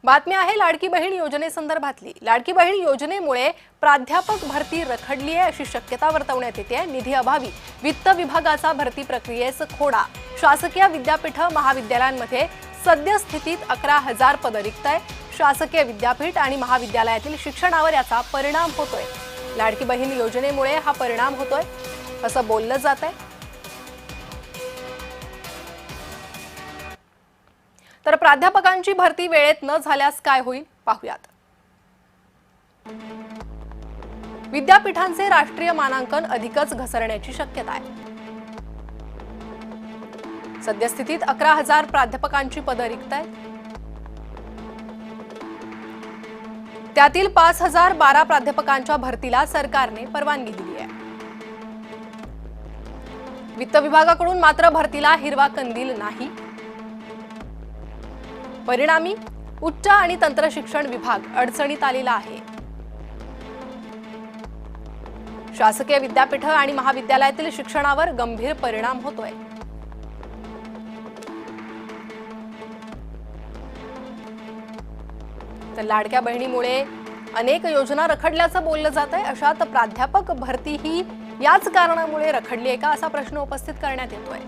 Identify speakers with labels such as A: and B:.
A: बातमी आहे लाडकी बहीण योजनेसंदर्भातली। लाडकी बहीण योजनेमुळे प्राध्यापक भरती रखडली आहे अशी शक्यता वर्तवण्यात येते। निधी अभावी वित्त विभागाचा भरती प्रक्रियेस खोडा। शासकीय विद्यापीठ महाविद्यालयांमध्ये सद्यस्थितीत 11,000 पद रिक्त आहे। शासकीय विद्यापीठ आणि महाविद्यालयातील शिक्षणावर याचा परिणाम होतोय। लाडकी बहीण योजनेमुळे हा परिणाम होतोय असं बोललं जात आहे। तर प्राध्यापकांची भरती वेळेत न झाल्यास काय होईल पाहूयात। विद्यापीठांचे राष्ट्रीय मानांकन अधिकच घसरण्याची शक्यता आहे। सद्यस्थितीत 11,000 प्राध्यापकांची पदं रिक्त आहेत। त्यातील 5,012 प्राध्यापकांच्या भरतीला सरकारने परवानगी दिली आहे। वित्त विभागाकडून मात्र भरतीला हिरवा कंदील नाही। परिणामी उच्च आणि तंत्रशिक्षण विभाग अडचणीत आलेला आहे। शासकीय विद्यापीठ आणि महाविद्यालयातील शिक्षणावर गंभीर परिणाम होतोय। तर लाडक्या बहिणीमुळे अनेक योजना रखडल्याचं बोललं जात आहे। अशात प्राध्यापक भरती ही याच कारणामुळे रखडली आहे का असा प्रश्न उपस्थित करण्यात येतोय।